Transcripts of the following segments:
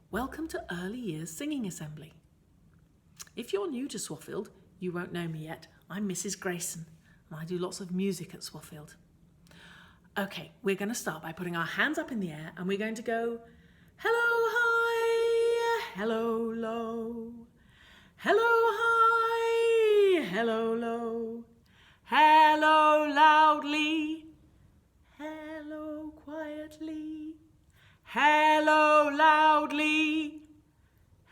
Welcome to Early Years Singing Assembly. If you're new to Swaffield, you won't know me yet. I'm Mrs. Grayson and I do lots of music at Swaffield. Okay, we're going to start by putting our hands up in the air and we're going to go hello high, hello low, hello high, hello low, hello loudly, hello quietly, hello loudly,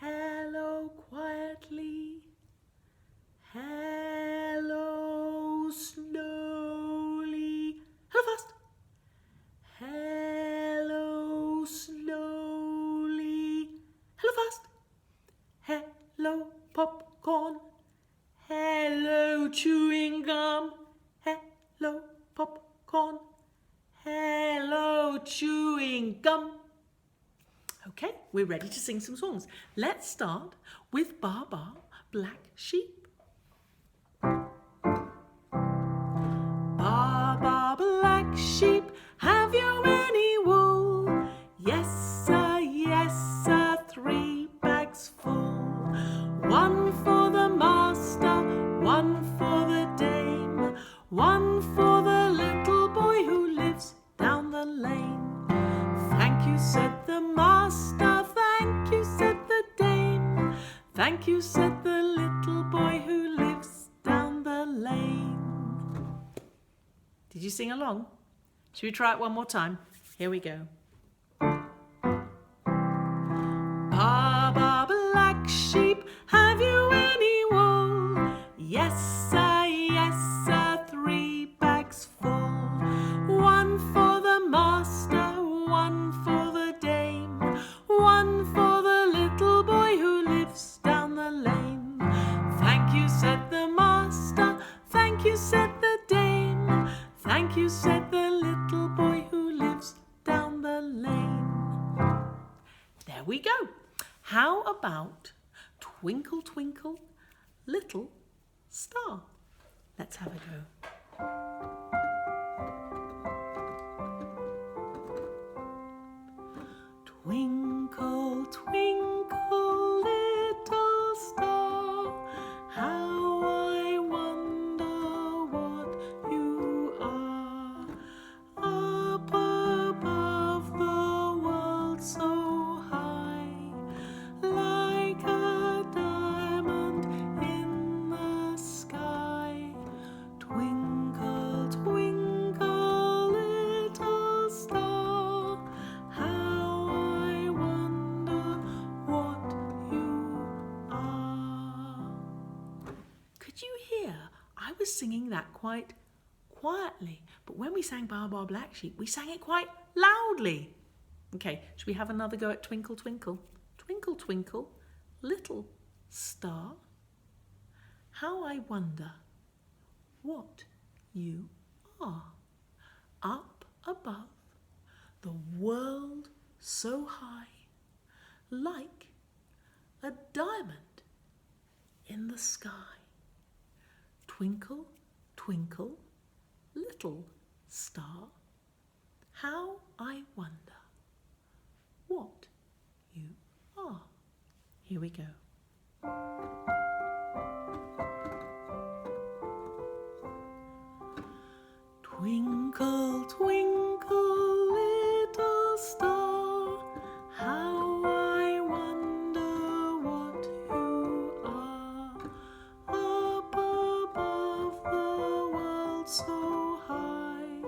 hello quietly, hello slowly, hello fast, hello slowly, hello fast, hello popcorn, hello chewing gum, hello popcorn, hello chewing gum. Okay, we're ready to sing some songs. Let's start with Ba Ba Black Sheep. Ba ba black sheep, have you any wool? Yes sir, 3 bags full. 1 for the master, 1 for the dame, 1 for the little boy who lives down the lane. Thank you, said the master, thank you, said the dame, thank you, said the little boy who lives down the lane. Did you sing along? Should we try it one more time? Here we go. Ba ba black sheep, have you any wool? Yes sir, 3 bags full. 1 for the master, 1 for the dame, 1 for the little boy who lives down the lane. Thank you, said the master, thank you, said the dame, thank you, said the little boy who lives down the lane. There we go. How about Twinkle Twinkle Little Star? Let's have a go. Twinkle, twinkle, little star, how I wonder what you are. Up above the world so high, like a diamond in the sky. Twinkle, twinkle, little star, how I wonder what you are. Could you hear? I was singing that quite quietly, but when we sang Ba Ba Black Sheep, we sang it quite loudly. Okay, should we have another go at Twinkle Twinkle? Twinkle Twinkle, little star, how I wonder what you are. Up above the world so high, like a diamond in the sky. Twinkle, twinkle, little star, how I wonder what you are. Here we go. Twinkle, twinkle, little star, how I wonder what you are. Up above the world so high,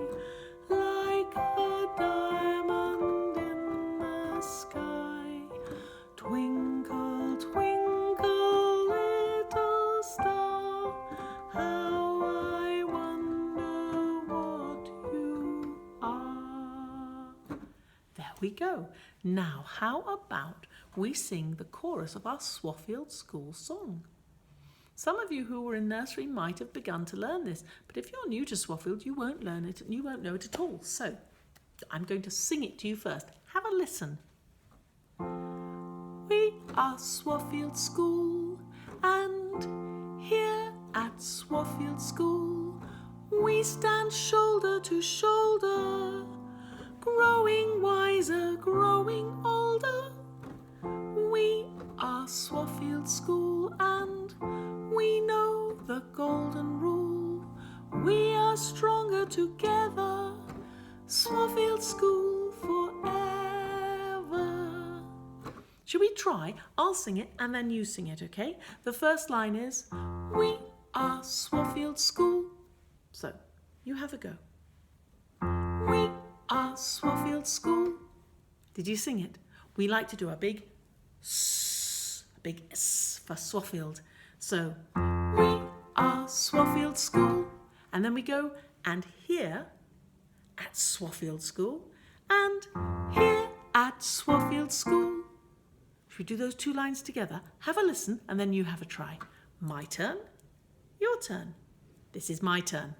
like a diamond in the sky. Twinkle, twinkle, little star, how I wonder what you are. There we go. Now, how about we sing the chorus of our Swaffield School song? Some of you who were in nursery might have begun to learn this, but if you're new to Swaffield, you won't learn it and you won't know it at all. So, I'm going to sing it to you first. Have a listen. We are Swaffield School, and here at Swaffield School we stand shoulder to shoulder, growing wiser, growing older. Swafield School and we know the golden rule. We are stronger together. Swafield School forever. Should we try? I'll sing it and then you sing it, okay? The first line is, we are Swafield School. So, you have a go. We are Swafield School. Did you sing it? We like to do a big S for Swafield. So, we are Swafield School. And then we go, and here at Swafield School, and here at Swafield School. Should we do those two lines together? Have a listen, and then you have a try. My turn, your turn. This is my turn.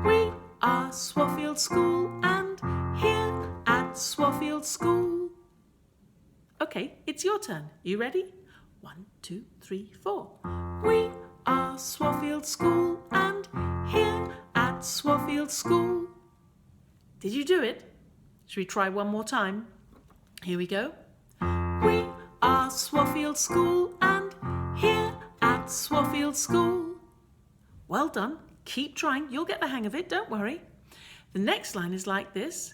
We are Swafield School, and here at Swafield School. Okay, it's your turn. You ready? 1, 2, 3, 4. We are Swafield School, and here at Swafield School. Did you do it? Should we try one more time? Here we go. We are Swafield School, and here at Swafield School. Well done. Keep trying. You'll get the hang of it. Don't worry. The next line is like this.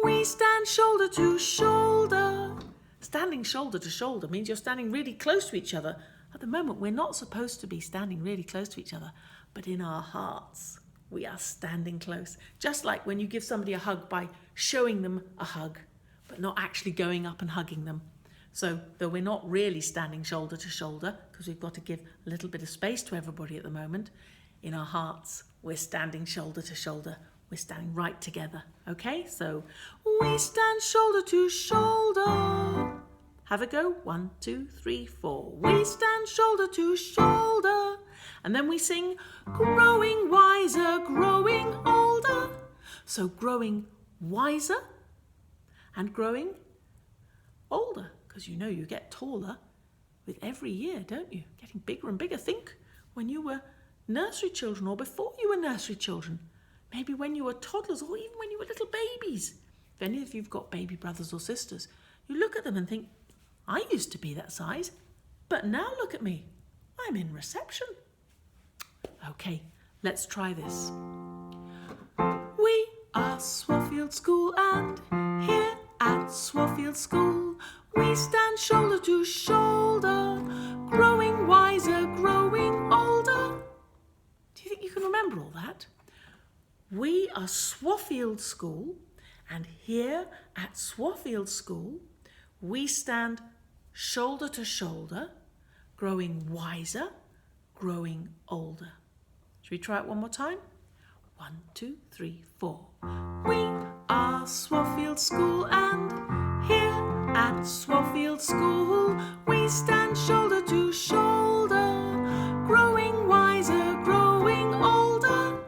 We stand shoulder to shoulder. Standing shoulder to shoulder means you're standing really close to each other. At the moment, we're not supposed to be standing really close to each other, but in our hearts, we are standing close. Just like when you give somebody a hug by showing them a hug, but not actually going up and hugging them. So, though we're not really standing shoulder to shoulder, because we've got to give a little bit of space to everybody at the moment, in our hearts, we're standing shoulder to shoulder. We're standing right together, okay? So, we stand shoulder to shoulder. Have a go. 1, 2, 3, 4. We stand shoulder to shoulder. And then we sing, growing wiser, growing older. So growing wiser and growing older. Because you know you get taller with every year, don't you? Getting bigger and bigger. Think when you were nursery children or before you were nursery children. Maybe when you were toddlers or even when you were little babies. If any of you've got baby brothers or sisters, you look at them and think, I used to be that size, but now look at me. I'm in reception. Okay, let's try this. We are Swafield School, and here at Swafield School, we stand shoulder to shoulder, growing wiser, growing older. Do you think you can remember all that? We are Swafield School, and here at Swafield School, we stand shoulder to shoulder, growing wiser, growing older. Should we try it one more time? 1, 2, 3, 4. We are Swafield School, and here at Swafield School, we stand shoulder to shoulder, growing wiser, growing older.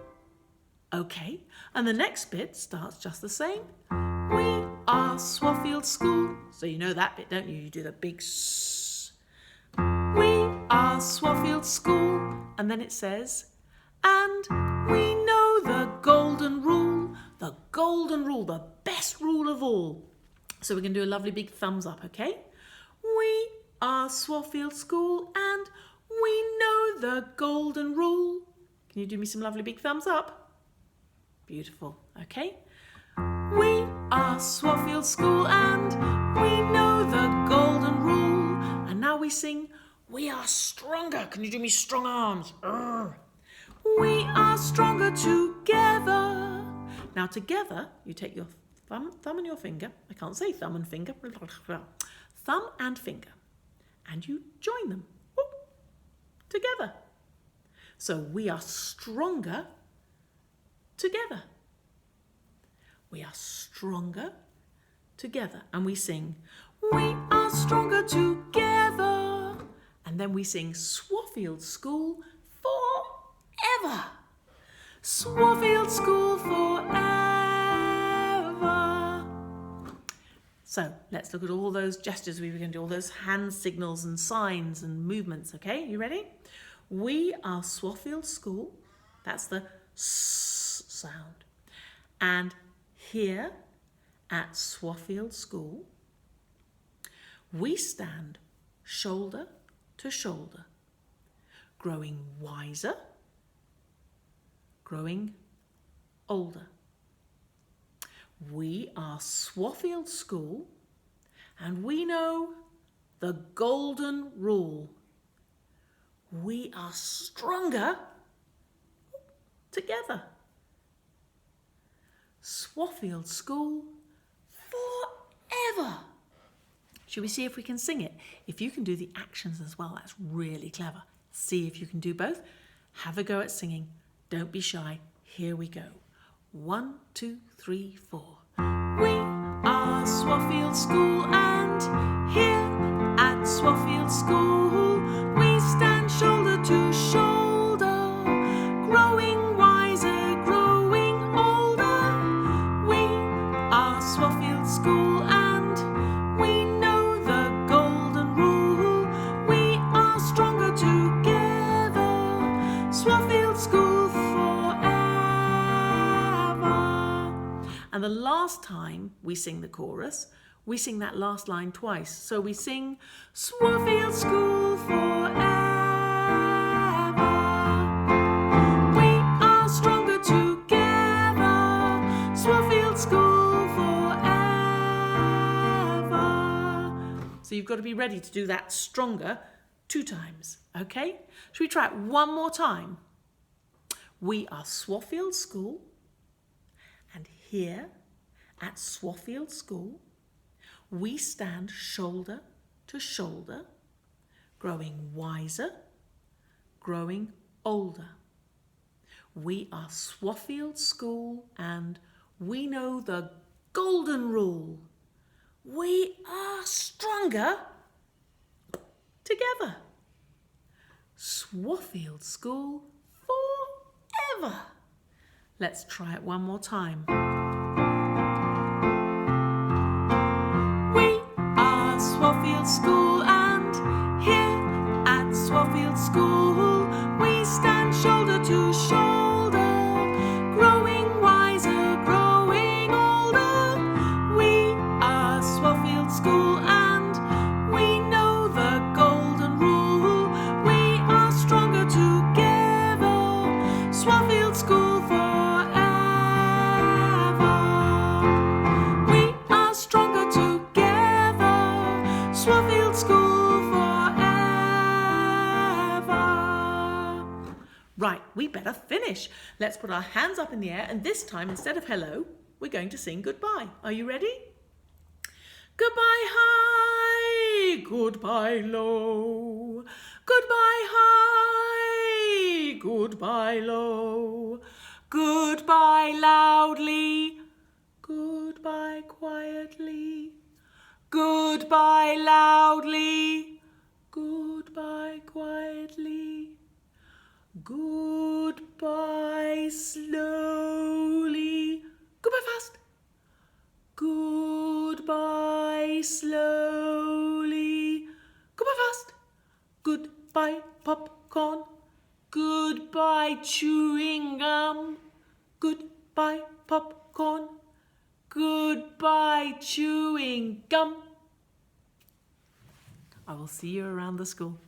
Okay, and the next bit starts just the same. We are Swafield School. So you know that bit, don't you? You do the big S. We are Swafield School. And then it says, and we know the golden rule. The golden rule, the best rule of all. So we're going to do a lovely big thumbs up, okay? We are Swafield School, and we know the golden rule. Can you do me some lovely big thumbs up? Beautiful, okay? We are Swafield School, and we know the golden rule. And now we sing, we are stronger. Can you do me strong arms? Urgh. We are stronger together. Now together, you take your thumb and your finger. I can't say thumb and finger. Thumb and finger. And you join them together. So we are stronger together. We are stronger together. And we sing, we are stronger together. And then we sing Swafield School forever. Swafield School forever. So let's look at all those gestures we were going to do, all those hand signals and signs and movements, okay? You ready? We are Swafield School. That's the S sound. And here at Swafield School, we stand shoulder to shoulder, growing wiser, growing older. We are Swafield School and we know the golden rule. We are stronger together. Swafield School forever. Should we see if we can sing it? If you can do the actions as well, that's really clever. See if you can do both. Have a go at singing. Don't be shy. Here we go. 1, 2, 3, 4. We are Swafield School and here at Swafield School we stand shoulder to shoulder, growing wiser, growing older. We are Swafield School and we know the golden rule. We are stronger together. Swafield School forever. And the last time we sing the chorus, we sing that last line twice. So we sing Swafield School forever. We are stronger together. Swafield School forever. So you've got to be ready to do that stronger 2 times, okay? Should we try it one more time? We are Swafield School, and here at Swafield School we stand shoulder to shoulder, growing wiser, growing older. We are Swafield School and we know the golden rule. We are stronger together. Swafield School forever. Let's try it one more time. Swafield School and here at Swafield School we stand shoulder to shoulder, growing wiser, growing older. We are Swafield School and we know the golden rule. We are stronger together. Swafield School forever. We are stronger together. Swafield School forever. Right, we better finish. Let's put our hands up in the air and this time instead of hello, we're going to sing goodbye. Are you ready? Goodbye high, goodbye low. Goodbye high, goodbye low. Goodbye loudly, goodbye quietly. Goodbye loudly, goodbye quietly, goodbye slowly, goodbye fast, goodbye slowly, goodbye fast, goodbye popcorn, goodbye chewing gum, goodbye popcorn, goodbye chewing gum. I will see you around the school.